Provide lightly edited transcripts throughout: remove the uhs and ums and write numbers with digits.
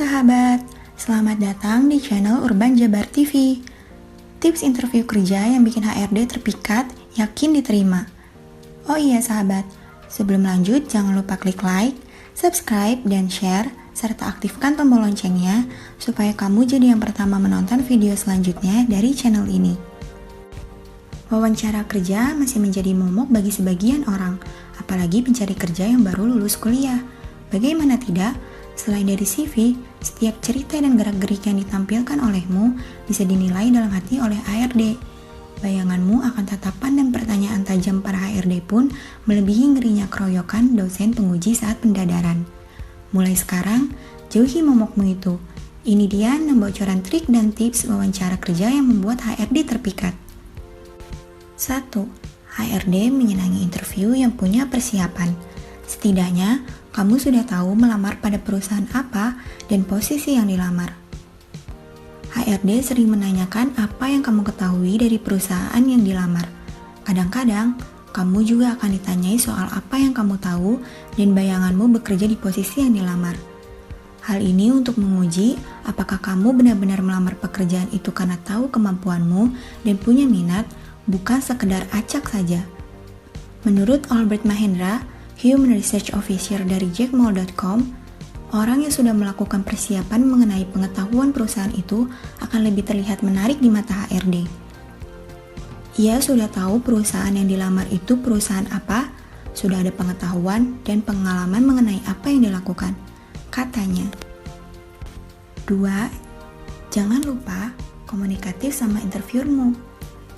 sahabat, selamat datang di channel Urban Jabar TV. Tips interview kerja yang bikin HRD terpikat, yakin diterima. Oh iya sahabat, sebelum lanjut jangan lupa klik like, subscribe, dan share, serta aktifkan tombol loncengnya supaya kamu jadi yang pertama menonton video selanjutnya dari channel ini. Wawancara kerja masih menjadi momok bagi sebagian orang, apalagi pencari kerja yang baru lulus kuliah. Bagaimana tidak? Selain dari CV, setiap cerita dan gerak-gerik yang ditampilkan olehmu bisa dinilai dalam hati oleh HRD. Bayanganmu akan tatapan dan pertanyaan tajam para HRD pun melebihi ngerinya keroyokan dosen penguji saat pendadaran. Mulai sekarang, jauhi momokmu itu. Ini dia 6 bocoran trik dan tips wawancara kerja yang membuat HRD terpikat. 1. HRD menyenangi interview yang punya persiapan. Setidaknya, kamu sudah tahu melamar pada perusahaan apa dan posisi yang dilamar. HRD sering menanyakan apa yang kamu ketahui dari perusahaan yang dilamar. Kadang-kadang, kamu juga akan ditanyai soal apa yang kamu tahu dan bayanganmu bekerja di posisi yang dilamar. Hal ini untuk menguji apakah kamu benar-benar melamar pekerjaan itu karena tahu kemampuanmu dan punya minat, bukan sekedar acak saja. Menurut Albert Mahendra, Human Research Officer dari jackmall.com, orang yang sudah melakukan persiapan mengenai pengetahuan perusahaan itu akan lebih terlihat menarik di mata HRD. Ia sudah tahu perusahaan yang dilamar itu perusahaan apa, sudah ada pengetahuan dan pengalaman mengenai apa yang dilakukan, katanya. 2. Jangan lupa komunikatif sama interviewermu.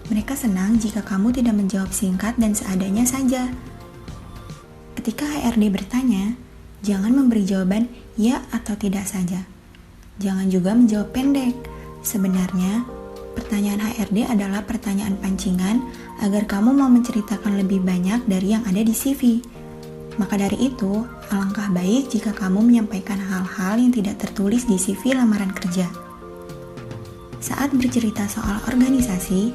Mereka senang jika kamu tidak menjawab singkat dan seadanya saja. Ketika HRD bertanya, jangan memberi jawaban ya atau tidak saja. Jangan juga menjawab pendek. Sebenarnya, pertanyaan HRD adalah pertanyaan pancingan agar kamu mau menceritakan lebih banyak dari yang ada di CV. Maka dari itu, alangkah baik jika kamu menyampaikan hal-hal yang tidak tertulis di CV lamaran kerja. Saat bercerita soal organisasi,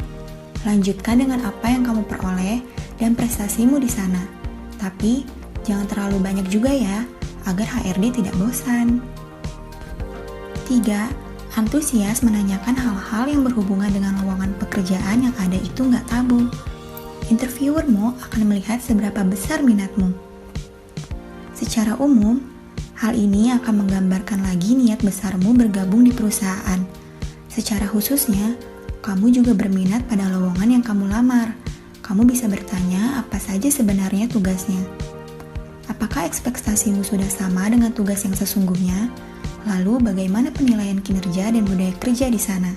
lanjutkan dengan apa yang kamu peroleh dan prestasimu di sana. Tapi, jangan terlalu banyak juga ya, agar HRD tidak bosan. 3. Antusias menanyakan hal-hal yang berhubungan dengan lowongan pekerjaan yang ada itu nggak tabu. Interviewermu akan melihat seberapa besar minatmu. Secara umum, hal ini akan menggambarkan lagi niat besarmu bergabung di perusahaan. Secara khususnya, kamu juga berminat pada lowongan yang kamu lamar. Kamu bisa bertanya apa saja sebenarnya tugasnya. Apakah ekspektasimu sudah sama dengan tugas yang sesungguhnya? Lalu bagaimana penilaian kinerja dan budaya kerja di sana?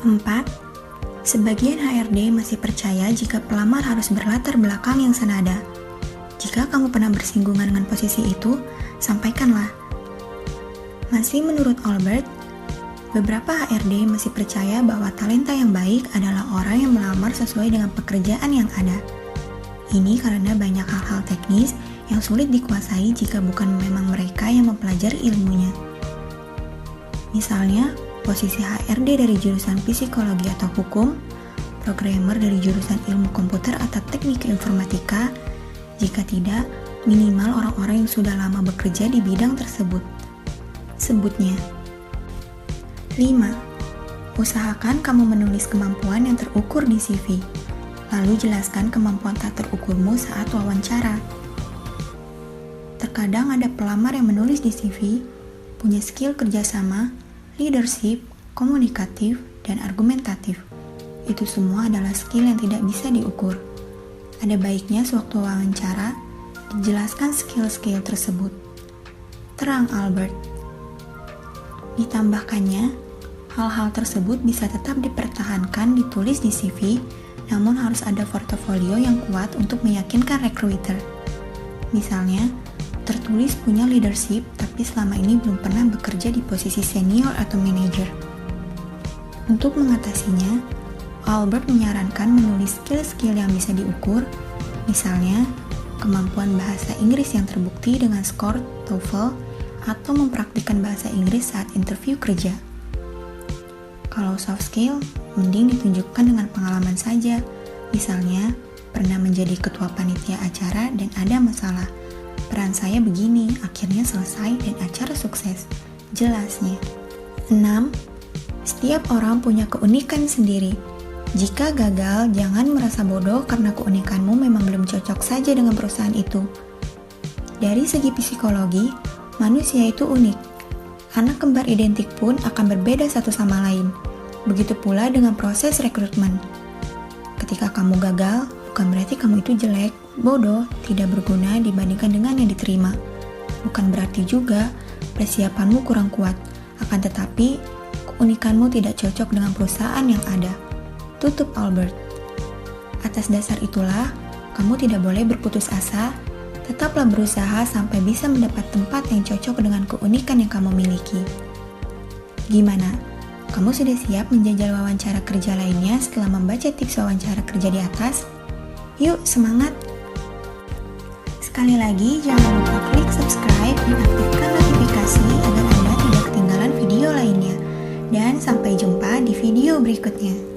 4. Sebagian HRD masih percaya jika pelamar harus berlatar belakang yang senada. Jika kamu pernah bersinggungan dengan posisi itu, sampaikanlah. Masih menurut Albert, beberapa HRD masih percaya bahwa talenta yang baik adalah orang yang melamar sesuai dengan pekerjaan yang ada. Ini karena banyak hal-hal teknis yang sulit dikuasai jika bukan memang mereka yang mempelajari ilmunya. Misalnya, posisi HRD dari jurusan psikologi atau hukum, programmer dari jurusan ilmu komputer atau teknik informatika, jika tidak, minimal orang-orang yang sudah lama bekerja di bidang tersebut. Sebutnya. 5. Usahakan kamu menulis kemampuan yang terukur di CV. Lalu jelaskan kemampuan tak terukurmu saat wawancara. Terkadang ada pelamar yang menulis di CV, punya skill kerjasama, leadership, komunikatif, dan argumentatif. Itu semua adalah skill yang tidak bisa diukur. Ada baiknya sewaktu wawancara, dijelaskan skill-skill tersebut. Terang Albert. Ditambahkannya, hal-hal tersebut bisa tetap dipertahankan ditulis di CV, namun harus ada portofolio yang kuat untuk meyakinkan recruiter. Misalnya, tertulis punya leadership tapi selama ini belum pernah bekerja di posisi senior atau manager. Untuk mengatasinya, Albert menyarankan menulis skill-skill yang bisa diukur, misalnya kemampuan bahasa Inggris yang terbukti dengan skor TOEFL atau mempraktikkan bahasa Inggris saat interview kerja. Kalau soft skill, mending ditunjukkan dengan pengalaman saja. Misalnya, Pernah menjadi ketua panitia acara dan ada masalah. Peran saya begini, akhirnya selesai dan acara sukses. Jelasnya. 6. Setiap orang punya keunikan sendiri. Jika gagal, jangan merasa bodoh karena keunikanmu memang belum cocok saja dengan perusahaan itu. Dari segi psikologi, manusia itu unik. Anak kembar identik pun akan berbeda satu sama lain. Begitu pula dengan proses rekrutmen. Ketika kamu gagal, bukan berarti kamu itu jelek, bodoh, tidak berguna dibandingkan dengan yang diterima. Bukan berarti juga persiapanmu kurang kuat, akan tetapi keunikanmu tidak cocok dengan perusahaan yang ada. Tutup Albert. Atas dasar itulah, kamu tidak boleh berputus asa, tetaplah berusaha sampai bisa mendapat tempat yang cocok dengan keunikan yang kamu miliki. Gimana? Kamu sudah siap menjajal wawancara kerja lainnya setelah membaca tips wawancara kerja di atas? Yuk, semangat! Sekali lagi, jangan lupa klik subscribe dan aktifkan notifikasi agar Anda tidak ketinggalan video lainnya. Dan sampai jumpa di video berikutnya.